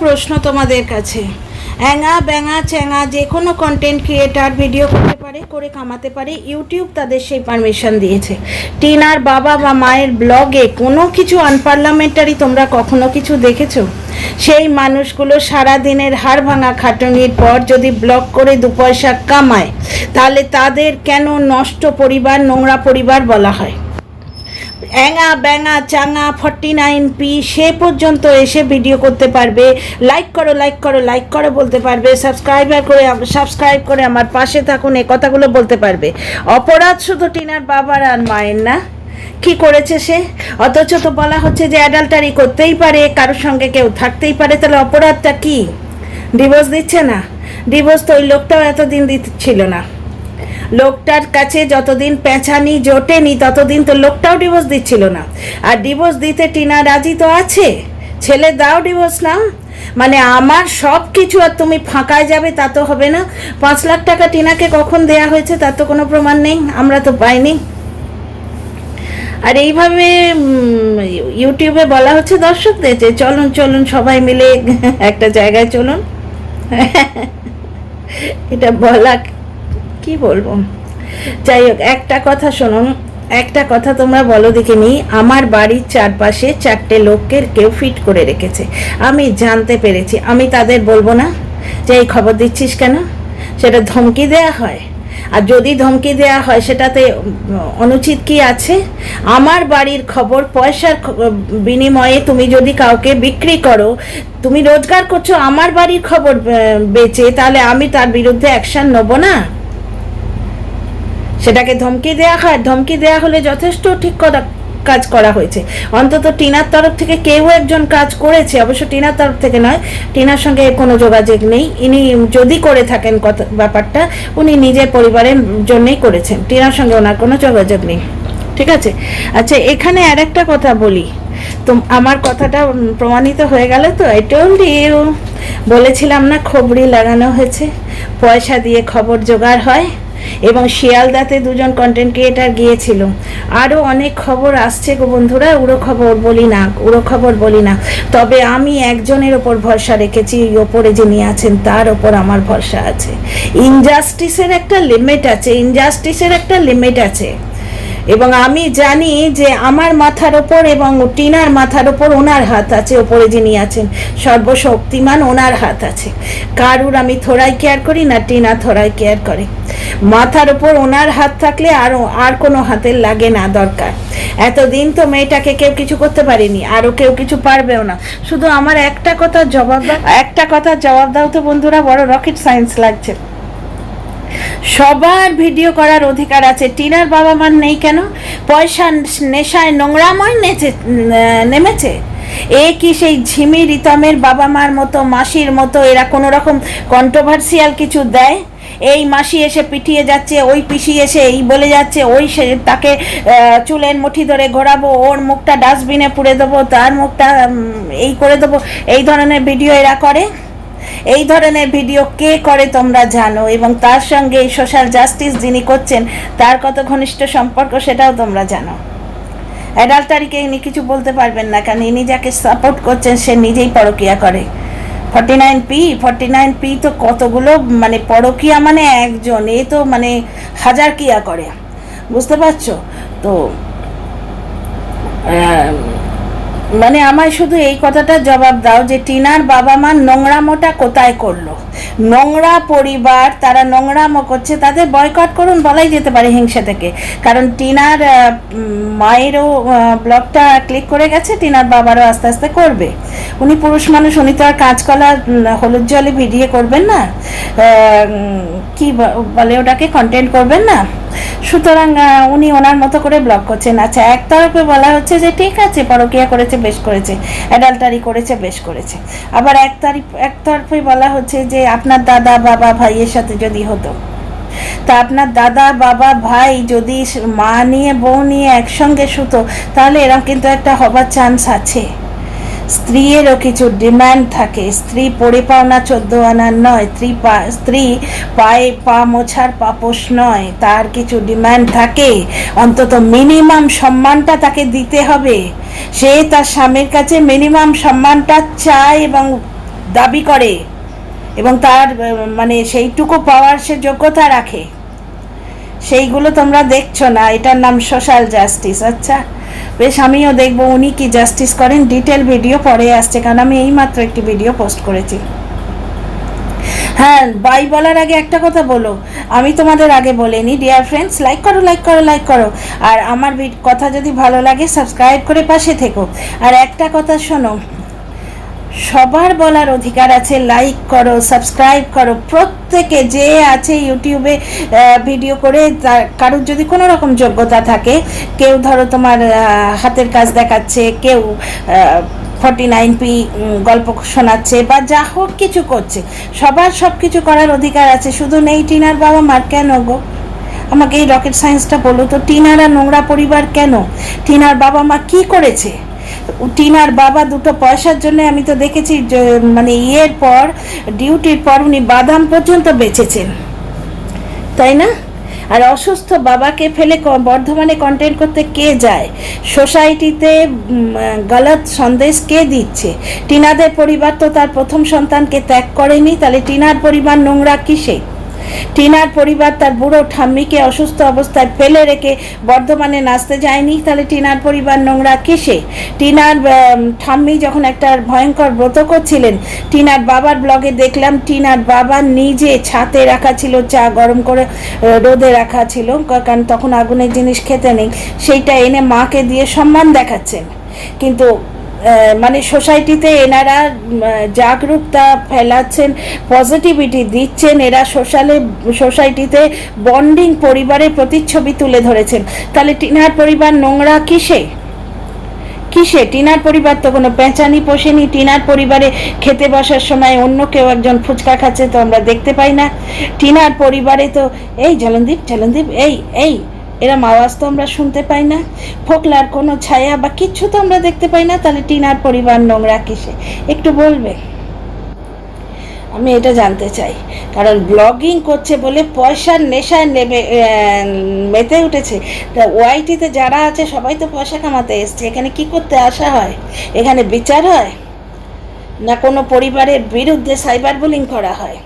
প্রশ্ন তোমাদের কাছে। অ্যাঙা ব্যাঙা চ্যাঙা যে কোনো কন্টেন্ট ক্রিয়েটার ভিডিও করতে পারে, করে কামাতে পারে, ইউটিউব তাদের সেই পারমিশন দিয়েছে। টিনার বাবা বা মায়ের ব্লগে কোনো কিছু আনপার্লামেন্টারি তোমরা কখনো কিছু দেখেছো? সেই মানুষগুলো সারাদিনের হাড় ভাঙা খাটুনির পর যদি ব্লগ করে 2 পয়সা কামায়, তাহলে তাদের কেন নষ্ট পরিবার, নোংরা পরিবার বলা হয়? অ্যাঙা ব্যাঙা চাঙা 49p সে পর্যন্ত এসে ভিডিও করতে পারবে, লাইক করো লাইক করো লাইক করো বলতে পারবে, সাবস্ক্রাইব করে আমার পাশে থাকুন এই কথাগুলো বলতে পারবে। অপরাধ শুধু টিনার বাবার আর মায়ের না। কি করেছে সে? অথচ তো বলা হচ্ছে যে অ্যাডাল্টারি করতেই পারে, কারোর সঙ্গে কেউ থাকতেই পারে। তাহলে অপরাধটা কি? ডিভোর্স দিচ্ছে না? ডিভোর্স তো ওই লোকটাও এতদিন দিচ্ছিল না। লোকটার কাছে যতদিন পেঁচানি জোটেনি ততদিন তো লোকটাও ডিভোর্স দিচ্ছিল না। আর ডিভোর্স দিতে টিনা রাজি তো আছে। ছেলে দাও ডিভোর্স নাও, মানে আমার সব কিছু আর তুমি ফাঁকায় যাবে তা তো হবে না। 5 লাখ টাকা টিনাকে কখন দেয়া হয়েছে তার তো কোনো প্রমাণ নেই, আমরা তো পাইনি। আর এইভাবে ইউটিউবে বলা হচ্ছে দর্শকদের যে চলুন চলুন সবাই মিলে একটা জায়গায় চলুন। এটা বলা কি বলবো, যাই হোক, একটা কথা শোনো, একটা কথা তোমরা বলো দেখিনি। আমার বাড়ির চারপাশে 4টে লোককে কেউ ফিট করে রেখেছে, আমি জানতে পেরেছি। আমি তাদের বলবো না যে এই খবর দিচ্ছিস কেন? সেটা ধমকি দেয়া হয়। আর যদি ধমকি দেয়া হয় সেটাতে অনুচিত কি আছে? আমার বাড়ির খবর পয়সার বিনিময়ে তুমি যদি কাউকে বিক্রি করো, তুমি রোজগার করছো আমার বাড়ির খবর বেচে, তাহলে আমি তার বিরুদ্ধে অ্যাকশন নেব না? সেটাকে ধমকি দেয়া হয়। ধমকি দেয়া হলে যথেষ্ট ঠিক কাজ করা হয়েছে। অন্তত টিনার তরফ থেকে কেউ একজন কাজ করেছে, অবশ্য টিনার তরফ থেকে নয়, টিনার সঙ্গে কোনো যোগাযোগ নেই। ইনি যদি করে থাকেন ব্যাপারটা উনি নিজের পরিবারের জন্যই করেছেন, টিনার সঙ্গে ওনার কোনো যোগাযোগ নেই। ঠিক আছে? আচ্ছা, এখানে আর একটা কথা বলি, তো আমার কথাটা প্রমাণিত হয়ে গেল তো। আই টোল্ড ইউ, বলেছিলাম না খবরি লাগানো হয়েছে, পয়সা দিয়ে খবর জোগাড় হয়। এবং শিয়ালদাতে 2জন কন্টেন্ট ক্রিয়েটার গিয়েছিল। আরও অনেক খবর আসছে গো বন্ধুরা, উড়ো খবর বলি না। তবে আমি একজনের ওপর ভরসা রেখেছি, ওপরে যিনি আছেন তার ওপর আমার ভরসা আছে। ইনজাস্টিসের একটা লিমিট আছে। এবং আমি জানি যে আমার মাথার ওপর এবং টিনার মাথার ওপর ওনার হাত আছে, ওপরে যিনি আছেন সর্বশক্তিমান ওনার হাত আছে। কারুর আমি থোড়াই কেয়ার করি না, টিনা থোড়াই কেয়ার করে। মাথার ওপর ওনার হাত থাকলে আর কোনো হাতের লাগে না দরকার। এতদিন তো মেয়েটাকে কেউ কিছু করতে পারেনি, আরও কেউ কিছু পারবেও না। শুধু আমার একটা কথা জবাব দাও তো বন্ধুরা, বড় রকেট সায়েন্স লাগছে। সবার ভিডিও করার অধিকার আছে, টিনার বাবা মার নেই কেন? পয়সা নেশায় নোংরাময় নেমেছে। এ কি সেই ঝিমি রিতমের বাবা মার মতো, মাসির মতো এরা কোনো রকম কন্ট্রোভার্সিয়াল কিছু দেয়? এই মাসি এসে পিটিয়ে যাচ্ছে, ওই পিসি এসে এই বলে যাচ্ছে, ওই তাকে চুলের মুঠি ধরে ঘোরাবো, ওর মুখটা ডাস্টবিনে পুড়ে দেবো, তার মুখটা এই করে দেবো, এই ধরনের ভিডিও এরা করে। এই ধরনের ভিডিও কে করে তোমরা জানো, এবং তার সঙ্গে এই সোশ্যাল জাস্টিস যিনি করছেন তার কত ঘনিষ্ঠ সম্পর্ক সেটাও তোমরা জানো। অ্যাডাল্টারিকে ইনি কিছু বলতে পারবেন না, কারণ ইনি যাকে সাপোর্ট করছেন সে নিজেই পরকীয়া করে। 49p তো কতগুলো, মানে পরকীয়া মানে একজন, এ তো মানে 1000 কিয়া করে, বুঝতে পারছো তো? মানে আমায় শুধু এই কথাটা জবাব দাও যে টিনার বাবা মা নোংরামোটা কোথায় করলো? নোংরা পরিবার, তারা নোংরামো করছে, তাদের বয়কট করুন বলাই যেতে পারে হিংসা থেকে। কারণ টিনার মায়েরও ব্লগটা ক্লিক করে গেছে, টিনার বাবারও আস্তে আস্তে করবে। উনি পুরুষ মানুষ, উনি তো আর কাঁচকলা হলুদ জলে ভিডিও করবেন না, কি বলে ওটাকে, কন্টেন্ট করবেন না। সুতরাং উনি ওনার মতো করে ব্লগ করছেন। আচ্ছা, একতরফে বলা হচ্ছে যে ঠিক আছে পরকীয়া করেছে বেশ করেছে, অ্যাডাল্টারি করেছে বেশ করেছে। আবার একতরফে বলা হচ্ছে যে আপনার দাদা বাবা ভাইয়ের সাথে যদি হতো, তা আপনার দাদা বাবা ভাই যদি মা নিয়ে বউ নিয়ে একসঙ্গে শুতো, তাহলে এরকম কিন্তু একটা হবার চান্স আছে। স্ত্রীরও কিছু ডিমান্ড থাকে। স্ত্রী পড়ে পাওনা 14 আনার নয়, স্ত্রী পায়ে পা মোছার পাপোশ নয়, তার কিছু ডিমান্ড থাকে। অন্তত মিনিমাম সম্মানটা তাকে দিতে হবে। সে তার স্বামীর কাছে মিনিমাম সম্মানটা চায় এবং দাবি করে এবং তার মানে সেইটুকু পাওয়ার সে যোগ্যতা রাখে, সেইগুলো তোমরা দেখছো না। এটার নাম সোশ্যাল জাস্টিস। আচ্ছা বেশ, আমিও দেখবো উনি কি জাস্টিস করেন। ডিটেল ভিডিও পরে আসছে, কারণ আমি এইমাত্র একটি ভিডিও পোস্ট করেছি। হ্যাঁ, বাই বলার আগে একটা কথা বলো, আমি তোমাদের আগে বলিনি। ডিয়ার ফ্রেন্ডস, লাইক করো, লাইক করো, লাইক করো। আর আমার কথা যদি ভালো লাগে সাবস্ক্রাইব করে পাশে থেকো। আর একটা কথা শোনো, সবার বলার অধিকার আছে, লাইক করো, সাবস্ক্রাইব করো। প্রত্যেকে যে আছে ইউটিউবে ভিডিও করে, কারোর যদি কোনো রকম যোগ্যতা থাকে, কেউ ধরো তোমার হাতের কাজ দেখাচ্ছে, কেউ 49p গল্প শোনাচ্ছে বা যা হোক কিছু করছে, সবার সব কিছু করার অধিকার আছে। শুধু নেই টিনার বাবা মার। কেন গো, আমাকে এই রকেট সায়েন্সটা বলো তো, টিনারা নোংরা পরিবার কেন? টিনার বাবা মা কি করেছে? টিনার বাবা দুটো পয়সার জন্য আমি তো দেখেছি মানে ইয়ের পর, ডিউটির পর উনি বাদাম পর্যন্ত বেচেছেন, তাই না? আর অসুস্থ বাবাকে ফেলে বর্ধমানে কন্টেন্ট করতে কে যায়? সোসাইটিতে গলত সন্দেশ কে দিচ্ছে? টিনাদের পরিবার তো তার প্রথম সন্তানকে ত্যাগ করেনি, তাহলে টিনার পরিবার নোংরা কিসে? টিনার পরিবার তার বুড়ো ঠাম্মিকে অসুস্থ অবস্থায় ফেলে রেখে বর্ধমানে নাচতে যায়নি, তাহলে টিনার পরিবার নোংরা কিসে? টিনার ঠাম্মি যখন একটা ভয়ঙ্কর ব্রত করছিলেন, টিনার বাবার ব্লগে দেখলাম টিনার বাবা নিজে ছাতে রাখা ছিল, চা গরম করে রোদে রাখা ছিল, কারণ তখন আগুনের জিনিস খেতে নেই, সেইটা এনে মাকে দিয়ে সম্মান দেখাচ্ছেন। কিন্তু মানে সোসাইটিতে এনারা জাগরুকতা ফেলাচ্ছেন, পজিটিভিটি দিচ্ছেন, এরা সোসাইটিতে বন্ডিং পরিবারের প্রতিচ্ছবি তুলে ধরেছেন। তাহলে টিনার পরিবার নোংরা কিসে? টিনার পরিবার তো কোনো পেঁচানি পোষেনি। টিনার পরিবারে খেতে বসার সময় অন্য কেউ একজন ফুচকা খাচ্ছে তো আমরা দেখতে পাই না। টিনার পরিবারে তো এই ঝলনদীপ এই এরম আওয়াজ তো আমরা শুনতে পাই না। ফোকলার কোনো ছায়া বা কিচ্ছু তো আমরা দেখতে পাই না। তাহলে টিনার পরিবার নোংরা কিসে? একটু বলবে, আমি এটা জানতে চাই। কারণ ব্লগিং করছে বলে পয়সার নেশায় মেতে উঠেছে। তা ওয়াইটিতে যারা আছে সবাই তো পয়সা কামাতে এসছে। এখানে কি করতে আসা হয়? এখানে বিচার হয় না কোনো পরিবারের বিরুদ্ধে সাইবার বুলিং করা হয়?